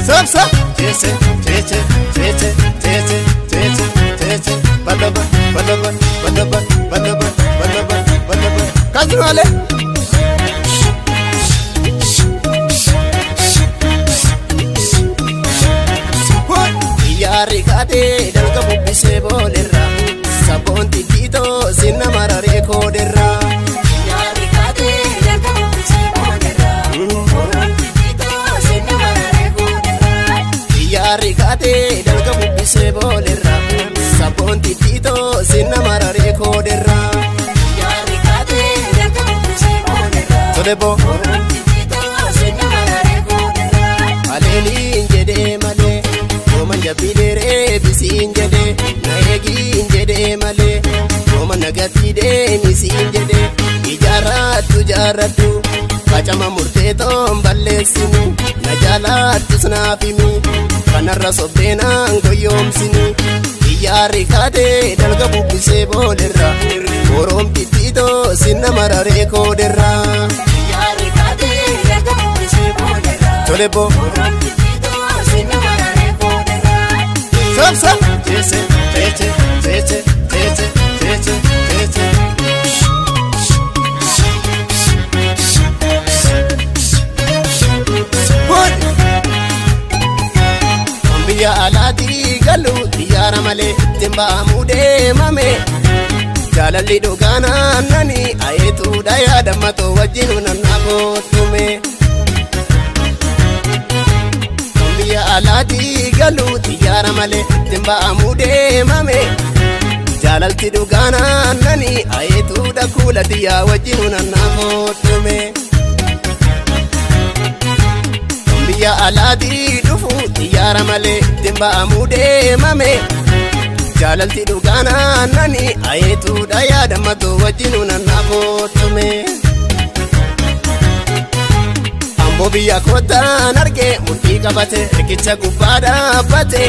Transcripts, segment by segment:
Sapsa, chese, cheche, cheche, cheche, cheche, cheche, balaban, balaban, balaban, balaban, balaban, balaban. Kasnale. Yari kade dalga bubbise bolerra, sabonti tito sinna marare koderra. Yari kade dalga bubbise bolerra, sabonti tito sinna marare koderra. Yari kade dalga bubbise bolerra, sabonti tito sinna marare koderra. Yari kade dalga bubbise bolerra, tolebo sabonti tito sinna marare koderra. Aleli injede male. Manjabidere bisinjede naegi injede male Roma nagatide misinjede ijaratu jaratu kachama murteto mballesinu najalatu snafimi kanarra sobena ngoyomsini iyari kade dalga bubbise bolerra Orom titito sinna marare koderra iyari kade dalga bubbise bolerra tolebo Sapsa, chese, cheche, cheche, cheche, cheche, cheche. Ambiya alati galu diyara male timba amude mame Jalalli dogana nani ayetu daya damato wajinu nanako tume alati galu tiyara male timba amude mame jalalti dugana nani ayetu da kula diya wajinu nanamotume Biya alati dufu tiyara male timba amude mame jalalti dugana nani ayetu da ya damato wajinu nanamotume Mobiya kota narge muti kabate rikicha gubada bate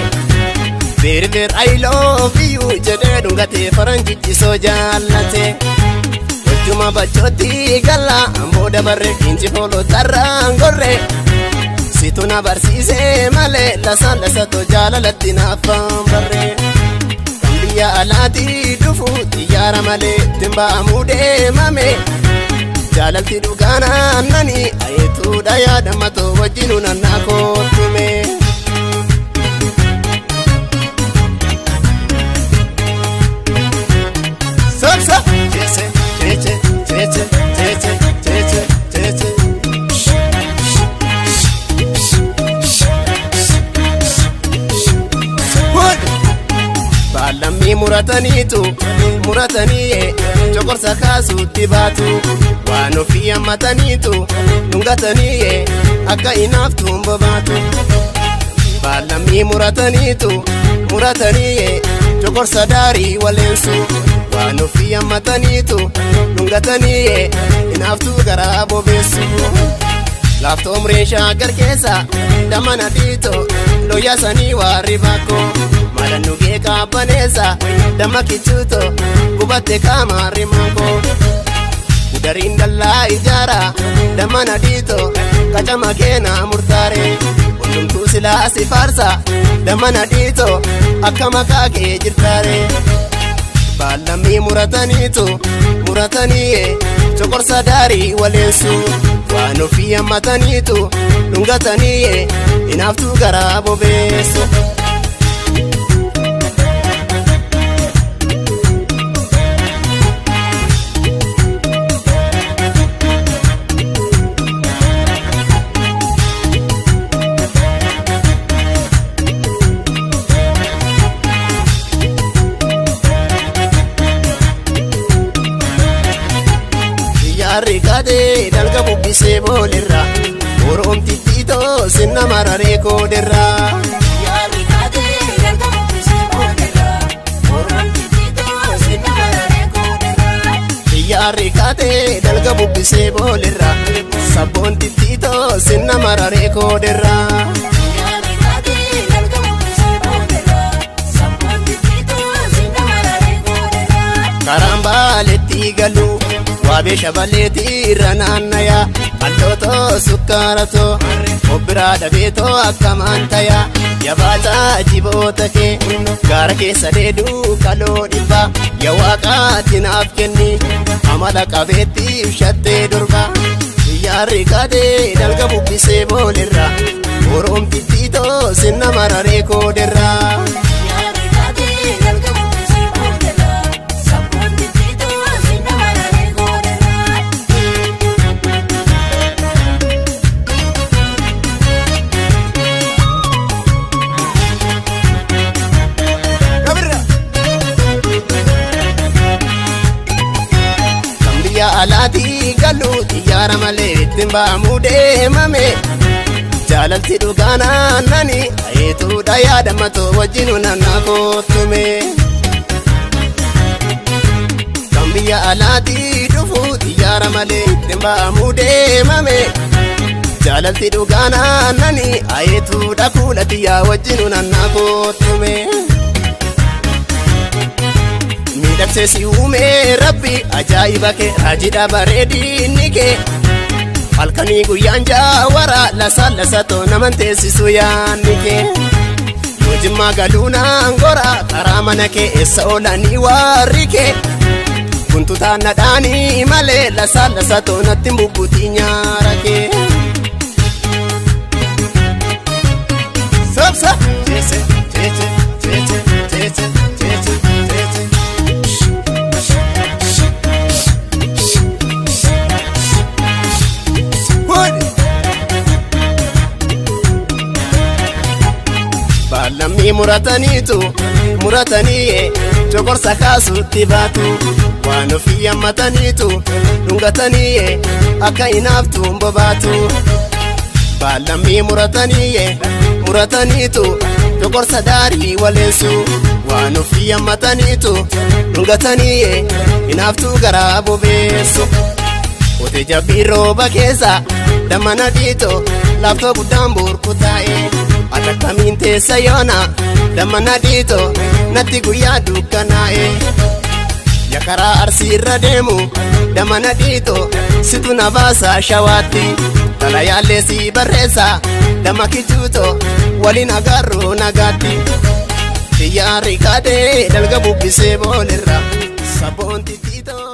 Berber I love you jede dungate faranji so jalate Ujuma bachoti gala amboda barre kinchi polo tarangore Situna barsise male la sato jalalati na fambarre Kambiya alati dufu tiyara male timba amude mame Jalalti dugana nani ayetu daya damato wajinu nanako tume Sapsa, chese, cheche, cheche, cheche, cheche, cheche. Balami muratanitu, murataniye, chokorsa kasu tibatu Wanofia matanitu, nungataniye, akka inaftu mbabatu Balami muratanitu, murataniye, chokorsa dari walensu Wanofia matanitu, nungataniye, inaftu garabo besu Lafto mresha garkesa, damana dito, loyasani waribako Malanuge kapanesa, damakichuto, kubate kama rimako Darindalla ijara damana dito kachama kena murtare undumtu sila sifarsa damana dito akkama kage jirtare balami muratanitu murataniye chokorsa dari walensu wanofia matanitu lungataniye inaftu garabo beso Ricade dalga bubbise bolerra Orom titito sinna marare koderra Ricade dalga bubbise bolerra Orom titito sinna marare koderra Ricade dalga bubbise bolerra Sabon titito sinna marare koderra Ricade dalga bubbise bolerra Sabon titito sinna marare koderra Karamba letti galu waabee shabaleetii irra naannaya qal'ootoo sukkaratoo obbiraa dhabeetoo akkamaan taya yabaataa jiboota kee gaara keessa dheeduu kaloo dhibba yaa waaqaati naaf kenni amala qabeettiif shattee durba yaarri kaadee dalga bubbisee boolirra oromtittiitoo sinna mararee kooderra. Alaati galu xiyyaara malee ittiin ba'amuu deemame jaalalti dhugaana nani ayeetuudha yaadamatoo wajjinu nannaa kootume kan biyya alaati dhufu xiyyaara malee ittiin ba'amuu deemame jaalalti dhugaana nani ayeetuudha kuula xiyyaa wajjinu nannaa kootume. Miidhagseesi uumee rabbi ajaa'iba kee raajidha bareedinni kee halkanii guyyaan jaawara lasatoo naman teessisu yaanni kee yoo jimmaa galuunaan gora karaa mana kee eessa oolanii warri kee guntutaan nadhaanii malee lasatoo natti mbubbutii nyaara kee. Sobsa jeese jeese jeese jeese jeese jeese. Lammi muratanii jokorsa kaasutti baatu waan ofii hammataniitu dhungatanii akka hinaaftu mbobaatu. Lammi murataniitu jokorsa daarii waleessu waan ofii hammataniitu dhungatanii hinaaftu garaa bobeessu. Ote jabbii rooba keessa damana dhiitoo laaftoo guddaan burkutaa'e. Akkamiin teessa yoona damana dhiitoo natti guyyaa dukkanaa'e yakaraa arsii irra deemu damana dhiitoo situ na baasa shawaatti tala yaalleesii barreessa dama kijuutoo waliin agarroo nagaatti xiyyaarri kaadee dalga bubbisee boolirra sabboonti tiitoo.